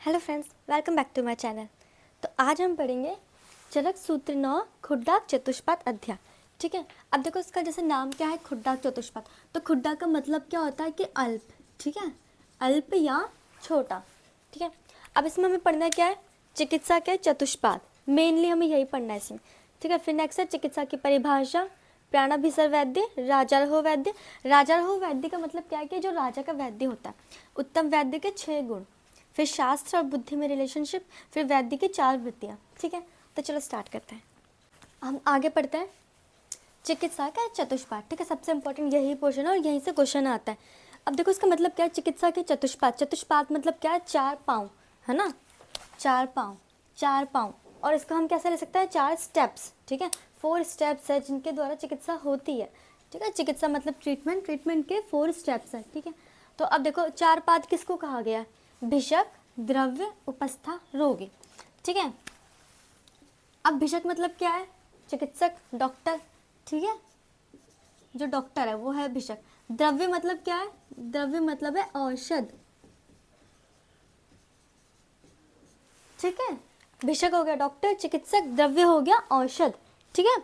Hello friends, welcome back to my channel. तो आज हम पढ़ेंगे चरक सूत्र 9 खुड्डाक चतुष्पाद अध्याय। ठीक है, अब देखो इसका जैसे नाम क्या है, खुड्डाक चतुष्पाद। तो खुड्डा का मतलब क्या होता है कि अल्प। ठीक है, अल्प या छोटा। ठीक है, अब इसमें हमें पढ़ना क्या है, चिकित्सा के चतुष्पाद। मेनली हमें यही पढ़ना है इसमें। ठीक है, फिर नेक्स्ट है चिकित्सा की परिभाषा, प्राणाभिसर वैद्य, राजारोह वैद्य। राजारोह वैद्य का मतलब क्या है कि जो राजा का वैद्य होता है। उत्तम वैद्य के 6 गुण, फिर शास्त्र और बुद्धि में रिलेशनशिप, फिर वैद्य की 4 वृत्तियाँ। ठीक है, तो चलो स्टार्ट करते हैं। हम आगे पढ़ते हैं चिकित्सा का चतुष्पाद। ठीक है, सबसे इंपॉर्टेंट यही पोर्शन है और यहीं से क्वेश्चन आता है। अब देखो इसका मतलब क्या है, चिकित्सा के चतुष्पाद। चतुष्पाद मतलब क्या है, 4 पाँव, है ना, 4 पाँव, 4 पाँव। और इसको हम कैसे ले सकते हैं, 4 स्टेप्स। ठीक है, 4 स्टेप्स है जिनके द्वारा चिकित्सा होती है। ठीक है, चिकित्सा मतलब ट्रीटमेंट, ट्रीटमेंट के 4 स्टेप्स हैं। ठीक है, तो अब देखो 4 पाद किसको कहा गया है, भिषक, द्रव्य, उपस्था, रोगी। ठीक है, अब भिषक मतलब क्या है, चिकित्सक, डॉक्टर। ठीक है, जो डॉक्टर है वो है भिषक। द्रव्य मतलब क्या है, द्रव्य मतलब है औषध। ठीक है, भिषक हो गया डॉक्टर, चिकित्सक, द्रव्य हो गया औषध। ठीक है,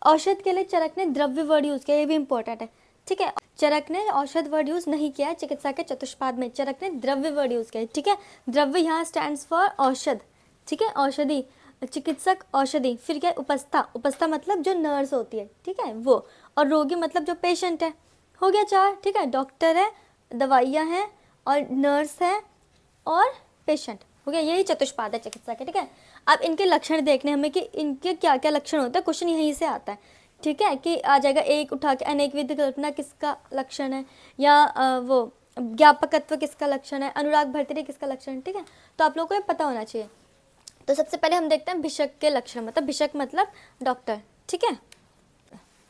औषध के लिए चरक ने द्रव्य वर्ड यूज किया, ये भी इंपॉर्टेंट है। ठीक है, चरक ने औषध वर्ड यूज नहीं किया है चिकित्सा के चतुष्पाद में, चरक ने द्रव्य वर्ड यूज किया है। ठीक है, द्रव्य यहाँ स्टैंड्स फॉर औषध। ठीक है, औषधि, चिकित्सक, औषधि। फिर क्या है, उपस्था। उपस्था मतलब जो नर्स होती है, ठीक है वो। और रोगी मतलब जो पेशेंट है। हो गया 4। ठीक है, डॉक्टर है, दवाइयाँ हैं, और नर्स है, और पेशेंट। हो गया, यही चतुष्पाद है चिकित्सा के। ठीक है, अब इनके लक्षण देखने हमें कि इनके क्या क्या लक्षण होते हैं, क्वेश्चन यहीं से आता है। ठीक है, कि आ जाएगा एक उठा के, अनेक विध कल्पना किसका लक्षण है, या वो ज्ञापकत्व किसका लक्षण है, अनुराग भर्तृ किसका लक्षण है। ठीक है, तो आप लोगों को ये पता होना चाहिए। तो सबसे पहले हम देखते हैं भिषक के लक्षण, मतलब भिषक मतलब डॉक्टर। ठीक है,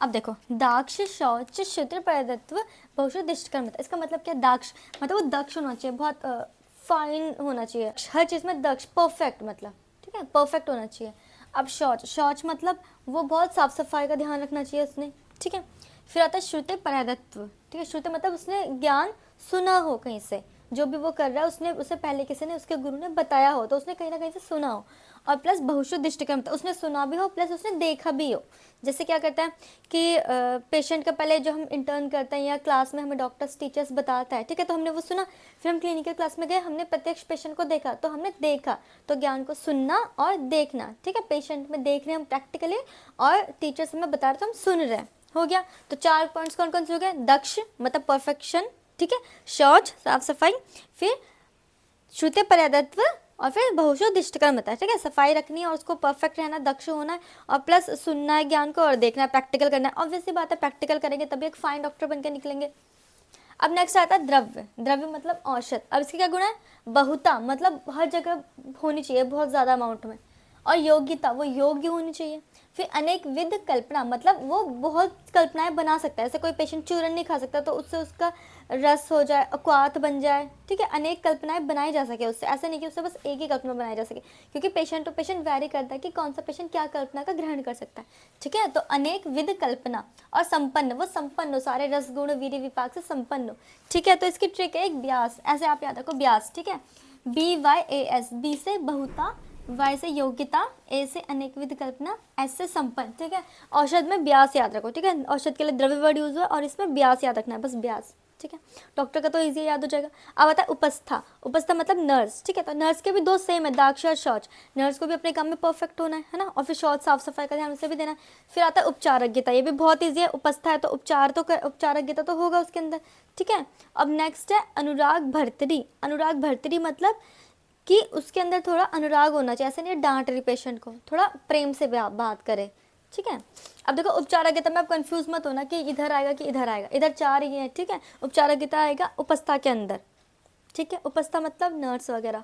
अब देखो दाक्ष, शौच, शूद्र परदत्व, बहुशुद्धिष्ट कर्म। इसका मतलब क्या, दाक्ष मतलब वो दक्ष होना चाहिए, बहुत फाइन होना चाहिए, हर चीज़ में दक्ष, परफेक्ट मतलब। ठीक है, परफेक्ट होना चाहिए। अब शौच, शौच मतलब वो बहुत साफ सफाई का ध्यान रखना चाहिए उसने। ठीक है, फिर आता है श्रुति परदत्व। ठीक है, श्रुति मतलब उसने ज्ञान सुना हो कहीं से, जो भी वो कर रहा है उसने, उससे पहले किसी ने, उसके गुरु ने बताया हो, तो उसने कहीं ना कहीं से सुना हो। और प्लस बहुशुद्ध कर्म, तो उसने सुना भी हो प्लस उसने देखा भी हो। जैसे क्या करता है कि पेशेंट का पहले जो हम इंटर्न करते हैं या क्लास में हमें डॉक्टर्स टीचर्स बताता है, ठीक है, तो हमने वो सुना, फिर हम क्लिनिकल क्लास में गए, हमने प्रत्यक्ष पेशेंट को देखा, तो हमने देखा। तो ज्ञान को सुनना और देखना। ठीक है, पेशेंट में देख रहे हैं हम प्रैक्टिकली, और टीचर्स हमें बता रहे तो हम सुन रहे हैं। हो गया, तो 4 पॉइंट्स कौन कौन से हो गए, दक्ष मतलब परफेक्शन, ठीक है, शौच साफ सफाई, फिर श्रुति पर्यादत्व, और फिर बहुशुद्ध कर्म होता है। ठीक है, सफाई रखनी है और उसको परफेक्ट रहना, दक्ष होना है, और प्लस सुनना है ज्ञान को, और देखना है, प्रैक्टिकल करना है। ऑब्वियसली बात है, प्रैक्टिकल करेंगे तभी एक फाइन डॉक्टर बनकर निकलेंगे। अब नेक्स्ट आता है द्रव्य। द्रव्य मतलब औषध। अब इसके क्या गुण है, बहुता मतलब हर जगह होनी चाहिए, बहुत ज़्यादा अमाउंट में। और योग्यता, वो योग्य होनी चाहिए। फिर अनेक विध कल्पना, मतलब वो बहुत कल्पनाएं बना सकता है। ऐसे कोई पेशेंट चूरन नहीं खा सकता तो उससे उसका रस हो जाए, क्वाथ बन जाए। ठीक है, अनेक कल्पनाएं बनाई जा सके उससे, ऐसा नहीं कि उससे बस एक ही कल्पना बनाई जा सके, क्योंकि पेशेंट टू पेशेंट वैरी करता है कि कौन सा पेशेंट क्या कल्पना का ग्रहण कर सकता है। ठीक है, तो अनेक विध कल्पना, और संपन्न, वो संपन्न हो, सारे रस गुण वीर्य विपाक से संपन्न हो। ठीक है, तो इसकी ट्रिक है एक ब्यास, ऐसे आप याद रखो ब्यास। ठीक है, BYAS, बी से बहुता, वाई से योग्यता, ए से अनेक विध कल्पना, एस से संपन्न। ठीक है, औषध में ब्यास याद रखो। ठीक है, औषध के लिए द्रव्य वर्ड यूज हुआ और इसमें ब्यास याद रखना है, बस ब्यास। ठीक है, डॉक्टर का तो इजी याद हो जाएगा। अब आता है उपस्था। उपस्था मतलब नर्स। ठीक है, तो नर्स के भी 2 सेम है, दाक्ष और शौच। नर्स को भी अपने काम में परफेक्ट होना है ना, और फिर शौच साफ सफाई का ध्यान उसे भी देना है। फिर आता है उपचारज्ञता, ये भी बहुत ईजी है। उपस्था है तो उपचार तो उपचारज्ञता तो होगा उसके अंदर। ठीक है, अब नेक्स्ट है अनुराग भर्तरी। अनुराग भर्तरी मतलब कि उसके अंदर थोड़ा अनुराग होना चाहिए, ऐसे नहीं डांट रही पेशेंट को, थोड़ा प्रेम से बात करे। ठीक है, अब देखो उपचारज्ञता में आप कंफ्यूज मत होना कि इधर आएगा कि इधर आएगा, इधर 4 ही है। ठीक है, उपचारज्ञता आएगा उपस्था के अंदर। ठीक है, उपस्था मतलब नर्स वगैरह।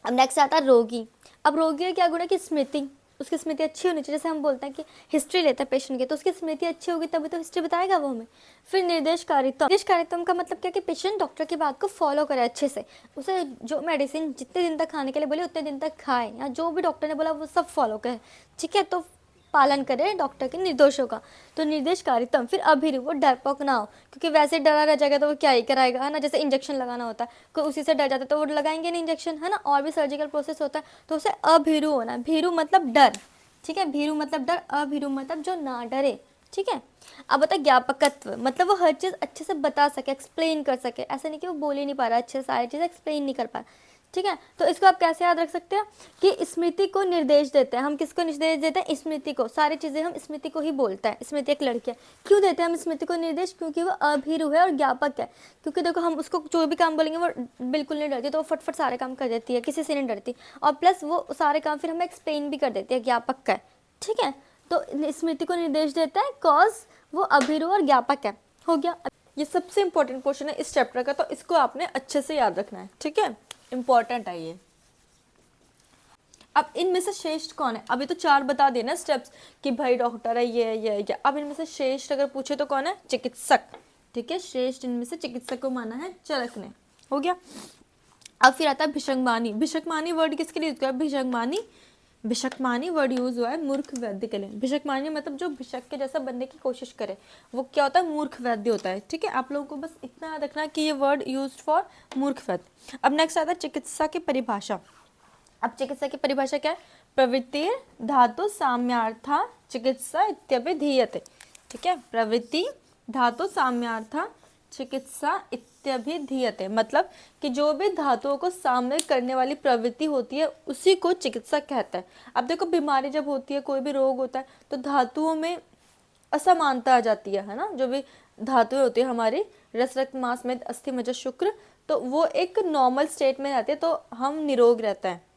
अब नेक्स्ट आता है रोगी। अब रोगी का क्या गुण है कि स्मृति, उसकी स्मृति अच्छी होनी चाहिए। जैसे हम बोलते हैं कि हिस्ट्री लेते हैं पेशेंट की, तो उसकी स्मृति अच्छी होगी तभी तो हिस्ट्री बताएगा वो हमें। फिर निर्देशकारित्व। निर्देशकारित्व का मतलब क्या कि पेशेंट डॉक्टर की बात को फॉलो करे अच्छे से, उसे जो मेडिसिन जितने दिन तक खाने के लिए बोले उतने दिन तक खाए, या जो भी डॉक्टर ने बोला वो सब फॉलो करे। ठीक है, तो पालन करे डॉक्टर के निर्देशों का। तो निर्देशकारितम, फिर अभिरु, वो डरपोक ना हो, क्योंकि वैसे डरा रह जाएगा तो वो क्या ही कराएगा, है ना। जैसे इंजेक्शन लगाना होता है, कोई उसी से डर जाता है तो वो लगाएंगे नहीं इंजेक्शन, है ना। और भी सर्जिकल प्रोसेस होता है, तो उसे अभिरु होना। भीरु मतलब डर, ठीक है, भीरु मतलब डर, अभिरु मतलब जो ना डरे, ठीक है। अब बता ज्ञापकत्व, मतलब वो हर चीज़ अच्छे से बता सके, एक्सप्लेन कर सके, ऐसा नहीं कि वो बोल ही नहीं पा रहा अच्छे से, सारी चीज़ एक्सप्लेन नहीं कर पा रहा, ठीक है। तो इसको आप कैसे याद रख सकते हैं कि स्मृति को निर्देश देते हैं हम। किसको निर्देश देते हैं? स्मृति को। सारी चीज़ें हम स्मृति को ही बोलते हैं। स्मृति एक लड़की है, क्यों देते हैं हम स्मृति को निर्देश? क्योंकि वो अभीरु है और ज्ञापक है। क्योंकि देखो हम उसको जो भी काम बोलेंगे वो बिल्कुल नहीं डरती, तो वो फटफट सारे काम कर देती है, किसी से नहीं डरती, और प्लस वो सारे काम फिर हमें एक्सप्लेन भी कर देती है, ज्ञापक का है, ठीक है। तो स्मृति को निर्देश देता है कॉज वो अभिरु और ज्ञापक है। हो गया। ये सबसे इंपॉर्टेंट क्वेश्चन है इस चैप्टर का, तो इसको आपने अच्छे से याद रखना है, ठीक है, इंपॉर्टेंट है ये। अब इनमें से श्रेष्ठ कौन है? अभी तो 4 बता देना स्टेप्स कि भाई डॉक्टर है, ये है, ये है, ये। अब इनमें से श्रेष्ठ अगर पूछे तो कौन है? चिकित्सक, ठीक है। श्रेष्ठ इनमें से चिकित्सक को माना है चरक ने। हो गया। अब फिर आता है भिषक्मानी। भिषक्मानी वर्ड किसके लिए यूज हुआ है? भिषक्मानी वर्ड यूज हुआ है मूर्ख वैद्य के लिए। भिषक्मानी मतलब जो भिषक के जैसा बनने की कोशिश करे, वो क्या होता है? मूर्ख वैद्य होता है, ठीक है। आप लोगों को बस इतना याद रखना कि ये वर्ड यूज फॉर मूर्ख वैद्य। अब नेक्स्ट आता है चिकित्सा की परिभाषा। अब चिकित्सा की परिभाषा क्या है? प्रवृत्ति धातु साम्यार्था चिकित्सा इत्यभिधीयते, ठीक है। प्रवृत्ति धातु साम्यार्था चिकित्सा इत्यभिधीयते, मतलब कि जो भी धातुओं को साम्य करने वाली प्रवृत्ति होती है उसी को चिकित्सा कहता है। अब देखो बीमारी जब होती है, कोई भी रोग होता है, तो धातुओं में असमानता आ जाती है ना। जो भी धातुएं होती है हमारी, रस रक्त मांस मेद अस्थि मज्जा शुक्र, तो वो एक नॉर्मल स्टेट में रहते हैं, तो हम निरोग रहता है।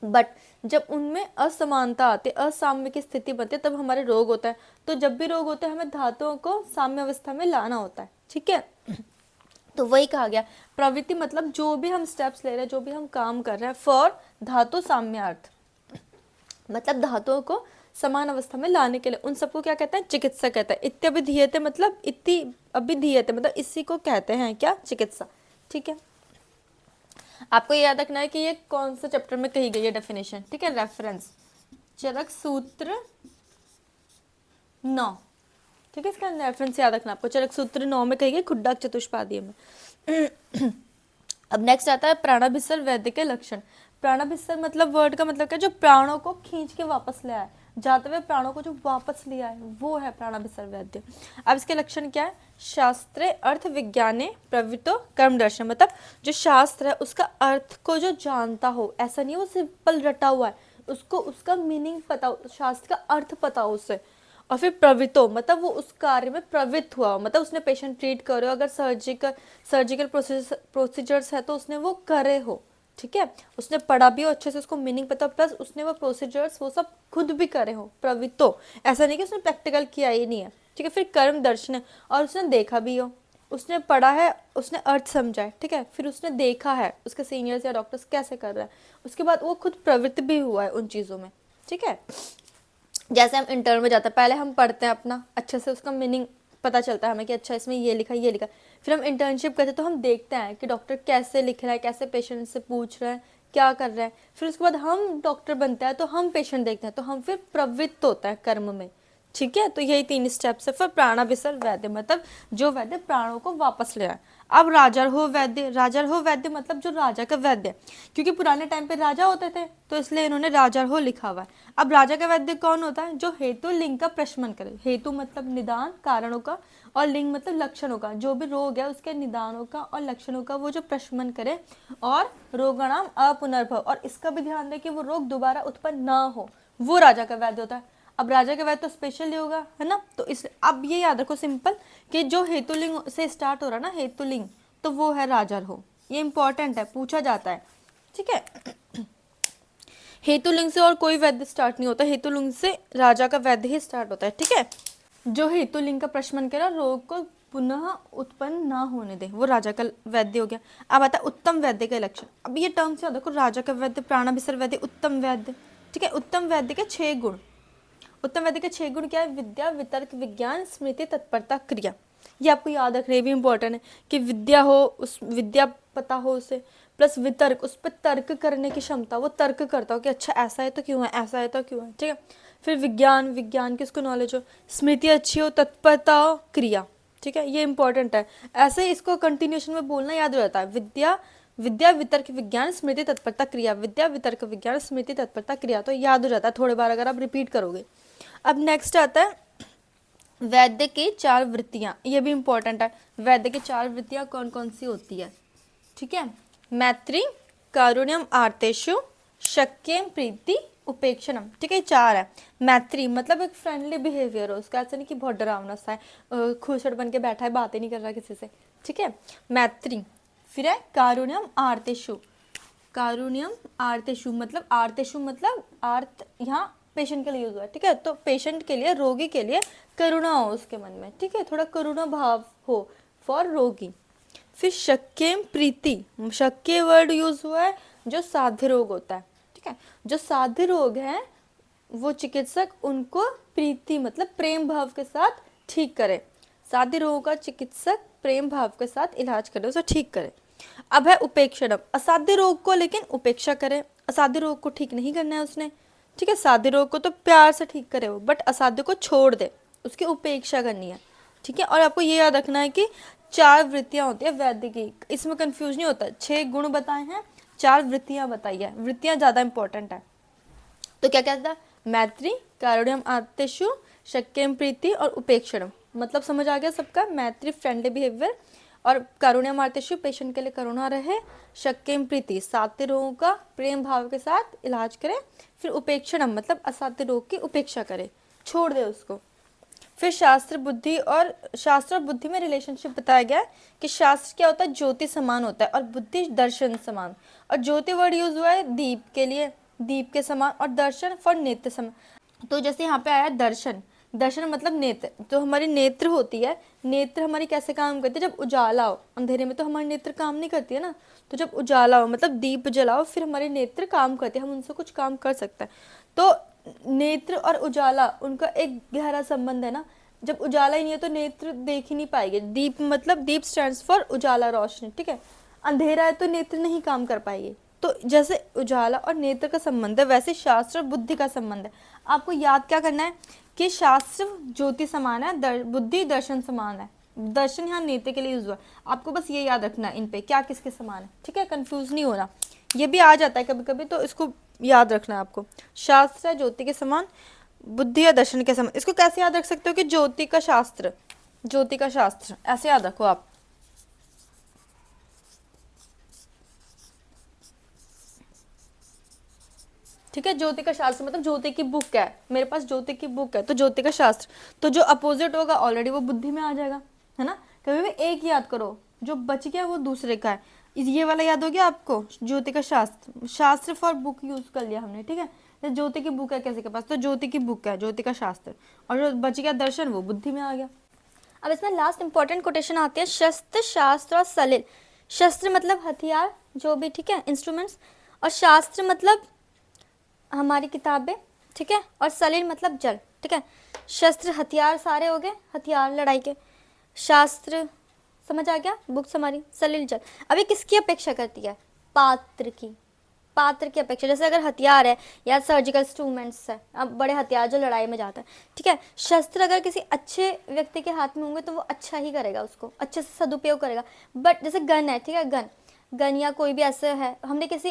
बट जब उनमें असमानता आती है, असाम्य की स्थिति बनती है, तब हमारे रोग होता है। तो जब भी रोग होता है हमें धातुओं को साम्य अवस्था में लाना होता है, ठीक है। तो वही कहा गया प्रवृत्ति मतलब जो भी हम स्टेप्स ले रहे हैं, जो भी हम काम कर रहे हैं फॉर धातु साम्यार्थ, मतलब धातुओं को समान अवस्था में लाने के लिए, उन सबको क्या कहते हैं? चिकित्सा कहते हैं। इत्यभिधीयते मतलब इति अभिधीयते मतलब इसी को कहते हैं क्या? चिकित्सा, ठीक है। आपको ये याद रखना है कि ये कौन से चैप्टर में कही गई है डेफिनेशन, ठीक है। रेफरेंस चरक सूत्र 9, ठीक है। इसका रेफरेंस याद रखना आपको, चरक सूत्र 9 में कही गई, खुड्डा चतुष्पादीय में। अब नेक्स्ट आता है प्राणाभिसर वैद्य के लक्षण। प्राणाभिसर मतलब वर्ड का मतलब क्या? जो प्राणों को खींच के वापस ले आए, जाते हुए प्राणों को जो वापस ले आए, वो है प्राणाभिसर वैद्य। अब इसके लक्षण क्या है? शास्त्रे अर्थ विज्ञाने प्रवृत्तो कर्म दर्शन, मतलब जो शास्त्र है उसका अर्थ को जो जानता हो, ऐसा नहीं वो सिंपल रटा हुआ है, उसको उसका मीनिंग पता हो, शास्त्र का अर्थ पता हो उसे। और फिर प्रवृत्तो मतलब वो उस कार्य में प्रवृत्त हुआ, मतलब उसने पेशेंट ट्रीट करे हो, अगर सर्जिकल प्रोसीजर्स है तो उसने वो करे हो, ठीक है। उसने पढ़ा भी हो अच्छे से, उसको मीनिंग पता, प्लस उसने वो प्रोसीजर्स वो सब खुद भी करे हो, प्रवृत्तो। ऐसा नहीं कि उसने प्रैक्टिकल किया ही नहीं है, ठीक है। फिर कर्म दर्शन है, और उसने देखा भी हो, उसने पढ़ा है, उसने अर्थ समझा है, ठीक है। फिर उसने देखा है उसके सीनियर्स या डॉक्टर्स कैसे कर रहे हैं, उसके बाद वो खुद प्रवृत्त भी हुआ है उन चीज़ों में, ठीक है। जैसे हम इंटर्न में जाते हैं, पहले हम पढ़ते हैं अपना अच्छे से, उसका मीनिंग पता चलता है हमें कि अच्छा इसमें ये लिखा, ये लिखा। फिर हम इंटर्नशिप करते हैं तो हम देखते हैं कि डॉक्टर कैसे लिख रहा है, कैसे पेशेंट से पूछ रहा है, क्या कर रहा है। फिर उसके बाद हम डॉक्टर बनते हैं तो हम पेशेंट देखते हैं, तो हम फिर प्रवृत्त होता है कर्म में, ठीक है। तो यही 3 स्टेप्स है फिर प्राणाभिसर वैद्य, मतलब जो वैद्य प्राणों को वापस ले आए। अब राजर्हो वैद्य, राजर्हो वैद्य मतलब जो राजा का वैद्य, क्योंकि पुराने टाइम पे राजा होते थे तो इसलिए इन्होंने राजर्हो लिखा हुआ है। अब राजा का वैद्य कौन होता है? जो हेतु लिंग का प्रशमन करे। हेतु मतलब निदान कारणों का, और लिंग मतलब लक्षणों का, जो भी रोग है उसके निदानों का और लक्षणों का वो जो प्रशमन करे, और रोगाणाम अपुनर्भव, और इसका भी ध्यान दे कि वो रोग दोबारा उत्पन्न ना हो, वो राजा का वैद्य होता है। अब राजा का वैद्य तो स्पेशल होगा, है ना। तो इसलिए अब ये याद रखो सिंपल कि जो हेतुलिंग से स्टार्ट हो रहा है ना, हेतुलिंग, तो वो है राजर्हो। ये इंपॉर्टेंट है, पूछा जाता है, ठीक है। हेतुलिंग से और कोई वैद्य स्टार्ट नहीं होता, हेतुलिंग से राजा का वैद्य ही स्टार्ट होता है, ठीक है। जो हेतुलिंग का प्रशमन करा, रोग को पुनः उत्पन्न ना होने दे, वो राजा का वैद्य हो गया। अब आता है उत्तम वैद्य के लक्षण। अब ये टर्म से याद रखो, राजा का वैद्य, प्राणाभिसर वैद्य, उत्तम वैद्य, ठीक है। उत्तम वैद्य के 6 गुण। उत्तम वैद्य के 6 गुण क्या है? विद्या, वितर्क, विज्ञान, स्मृति, तत्परता, क्रिया। ये आपको याद रखना, ये भी इंपॉर्टेंट है कि विद्या हो, उस विद्या पता हो उसे, प्लस वितर्क, उस पर तर्क करने की क्षमता, वो तर्क करता हो कि अच्छा ऐसा है तो क्यों है, ऐसा है तो क्यों है, ठीक है। फिर विज्ञान, विज्ञान की उसको नॉलेज हो, स्मृति अच्छी हो, तत्परता हो, क्रिया, ठीक है, ये इंपॉर्टेंट है। ऐसे ही इसको कंटिन्यूशन में बोलना याद हो जाता है। विद्या, विद्या वितर्क विज्ञान स्मृति तत्परता क्रिया, विद्या वितर्क विज्ञान स्मृति तत्परता क्रिया, तो याद हो जाता है थोड़े बार अगर आप रिपीट करोगे। अब नेक्स्ट आता है वैद्य की 4 वृत्तियाँ, ये भी इंपॉर्टेंट है। वैद्य की 4 वृत्तियाँ कौन कौन सी होती है, ठीक है। मैत्री, कारुण्यम, आर्तेषु, शक्यम, प्रीति, उपेक्षणम, ठीक है, 4 है। मैत्री मतलब एक फ्रेंडली बिहेवियर हो उसका, ऐसा नहीं कि बहुत डरावना सा है, खुशड़ बन के बैठा है, बातें नहीं कर रहा किसी से, ठीक है, मैत्री। फिर है कारुण्यम, आर्तेषु, कारुण्यम आर्तेषु मतलब, आर्तेषु मतलब आर्त यहाँ पेशेंट के लिए यूज हुआ है, ठीक है, तो पेशेंट के लिए, रोगी के लिए करुणा हो उसके मन में, ठीक है, थोड़ा करुणा भाव हो फॉर रोगी। फिर शक्यम, प्रीति, शक्य वर्ड यूज हुआ है जो साध्य रोग होता है, ठीक है, जो साध्य रोग है वो चिकित्सक उनको प्रीति मतलब प्रेम भाव के साथ ठीक करे। साध्य रोग का चिकित्सक प्रेम भाव के साथ इलाज करे, उसे ठीक करे। अब है उपेक्षणम, असाध्य रोग को लेकिन उपेक्षा करे, असाध्य रोग को ठीक नहीं करना है उसने, ठीक है, साध्य रोग को तो प्यार से ठीक करे वो, बट असाध्य को छोड़ दे, उसकी उपेक्षा करनी है, ठीक है। और आपको ये याद रखना है कि 4 वृत्तियां होती है वैद्य की, इसमें कंफ्यूज नहीं होता, 6 गुण बताए हैं, 4 वृत्तियां बताई है, वृत्तियां ज्यादा इंपॉर्टेंट है। तो क्या कहता है, मैत्री, कारुण्यम, आर्तेषु, शक्यम, प्रीति और उपेक्षणम, मतलब समझ आ गया सबका। मैत्री फ्रेंडली बिहेवियर, और कारुण्यम आर्तेषु पेशेंट के लिए करुणा रहे, शक्यम प्रीति साध्य रोगों का प्रेम भाव के साथ इलाज करे, फिर उपेक्षणम मतलब असाध्य रोग की उपेक्षा करे, छोड़ दे उसको। फिर शास्त्र बुद्धि, और शास्त्र और बुद्धि में रिलेशनशिप बताया गया है कि शास्त्र क्या होता है, ज्योति समान होता है, और बुद्धि दर्शन समान। और ज्योति वर्ड यूज हुआ है दीप के लिए, दीप के समान, और दर्शन फॉर नेत्र समान। तो जैसे यहाँ पे आया दर्शन, दर्शन मतलब नेत्र, तो हमारी नेत्र होती है, नेत्र हमारी कैसे काम करती है, जब उजाला हो, अंधेरे में तो हमारी नेत्र काम नहीं करती है ना, तो जब उजाला हो मतलब दीप जलाओ फिर हमारी नेत्र काम करती है, हम उनसे कुछ काम कर सकते हैं। तो नेत्र और उजाला उनका एक गहरा संबंध है ना, जब उजाला ही नहीं है तो नेत्र देख ही नहीं पाएंगे। दीप मतलब, दीप स्टैंड्स फॉर उजाला, रोशनी, ठीक है, अंधेरा है तो नेत्र नहीं काम कर पाएंगे। तो जैसे उजाला और नेत्र का संबंध है, वैसे शास्त्र और बुद्धि का संबंध है। आपको याद क्या करना है कि शास्त्र ज्योति समान है, बुद्धि दर्शन समान है, दर्शन यहाँ नेत्र के लिए यूज हुआ, आपको बस ये याद रखना है इन पे क्या किसके समान है, ठीक है, कंफ्यूज नहीं होना। ये भी आ जाता है कभी कभी, तो इसको याद रखना है आपको। शास्त्र है ज्योति के समान, बुद्धि या दर्शन के समान। इसको कैसे याद रख सकते हो कि ज्योति का शास्त्र, ज्योति का शास्त्र ऐसे याद रखो आप। ठीक है, ज्योति का शास्त्र मतलब ज्योति की बुक है, मेरे पास ज्योति की बुक है तो ज्योति का शास्त्र, तो जो अपोजिट होगा ऑलरेडी वो बुद्धि में आ जाएगा, है ना। कभी भी एक याद करो, जो बच गया वो दूसरे का है। ये वाला याद हो गया आपको, ज्योति का शास्त्र, शास्त्र फॉर बुक यूज कर लिया हमने, ठीक है। ज्योति की बुक है किसी के पास तो ज्योति की बुक है, ज्योति का शास्त्र, और जो बच गया दर्शन वो बुद्धि में आ गया। अब इसमें लास्ट इंपॉर्टेंट कोटेशन आती है, शस्त्र, शास्त्र और सलिल। शस्त्र मतलब हथियार जो भी, ठीक है, इंस्ट्रूमेंट्स, और शास्त्र मतलब हमारी किताबें, ठीक है, और सलिल मतलब जल, ठीक है। शस्त्र हथियार सारे हो गए, हथियार लड़ाई के, शास्त्र समझ आ गया बुक्स हमारी, सलिल जल। अभी किसकी अपेक्षा करती है, पात्र की, पात्र की अपेक्षा। जैसे अगर हथियार है या सर्जिकल इंस्ट्रूमेंट्स है, अब बड़े हथियार जो लड़ाई में जाता है, ठीक है। शस्त्र अगर किसी अच्छे व्यक्ति के हाथ में होंगे तो वो अच्छा ही करेगा, उसको अच्छे से सदुपयोग करेगा। बट जैसे गन है, ठीक है, गन या कोई भी ऐसे है, हमने किसी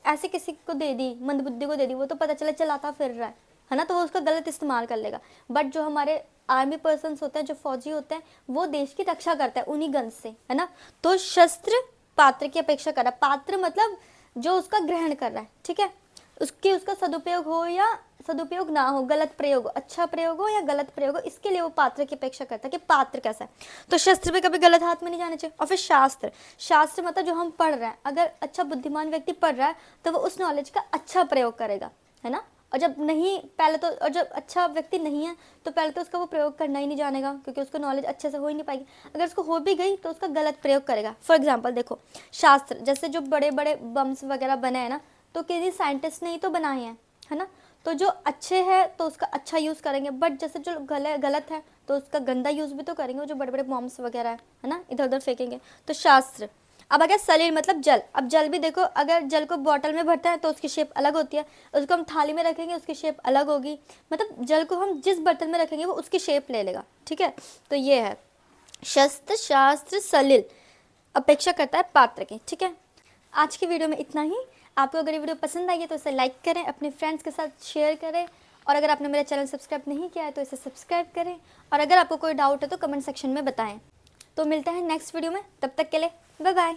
ऐसे किसी को दे दी, मंदबुद्धि को दे दी, वो तो पता चला चलाता फिर रहा है ना, तो वो उसका गलत इस्तेमाल कर लेगा। बट जो हमारे आर्मी पर्सन्स होते हैं, जो फौजी होते हैं, वो देश की रक्षा करते हैं उन्हीं गन से, है ना। तो शस्त्र पात्र की अपेक्षा कर रहा है, पात्र मतलब जो उसका ग्रहण कर रहा है, ठीक है, उसका सदुपयोग हो या सदुपयोग ना हो, गलत प्रयोग हो, अच्छा प्रयोग हो या गलत प्रयोग हो, इसके लिए वो पात्र की अपेक्षा करता है कि पात्र कैसा है। तो शस्त्र पे कभी गलत हाथ में नहीं जाना चाहिए। और फिर शास्त्र, शास्त्र मतलब जो हम पढ़ रहे हैं, अगर अच्छा बुद्धिमान व्यक्ति पढ़ रहा है तो वो उस नॉलेज का अच्छा प्रयोग करेगा, है ना। और जब नहीं पहले तो, और जब अच्छा व्यक्ति नहीं है तो पहले तो उसका वो प्रयोग करना ही नहीं जानेगा, क्योंकि उसको नॉलेज अच्छे से हो ही नहीं पाएगी। अगर उसको हो भी गई तो उसका गलत प्रयोग करेगा। फॉर एग्जाम्पल देखो, शास्त्र जैसे जो बड़े बड़े बम्स वगैरह बने हैं ना, तो किसी साइंटिस्ट ने ही तो बनाए हैं, है ना। तो जो अच्छे है तो उसका अच्छा यूज़ करेंगे, बट जैसे जो गलत है तो उसका गंदा यूज़ भी तो करेंगे, जो बड़े बड़े बॉम्ब्स वगैरह है ना, इधर उधर फेंकेंगे। तो शास्त्र, अब आ गया सलिल मतलब जल। अब जल भी देखो, अगर जल को बॉटल में भरता है तो उसकी शेप अलग होती है, उसको हम थाली में रखेंगे उसकी शेप अलग होगी, मतलब जल को हम जिस बर्तन में रखेंगे वो उसकी शेप ले लेगा, ठीक है। तो ये है शस्त्र शास्त्र सलिल, अपेक्षा करता है पात्र की, ठीक है। आज की वीडियो में इतना ही। आपको अगर ये वीडियो पसंद आई है तो इसे लाइक करें, अपने फ्रेंड्स के साथ शेयर करें, और अगर आपने मेरा चैनल सब्सक्राइब नहीं किया है तो इसे सब्सक्राइब करें, और अगर आपको कोई डाउट है तो कमेंट सेक्शन में बताएं। तो मिलते हैं नेक्स्ट वीडियो में, तब तक के लिए बाय बाय।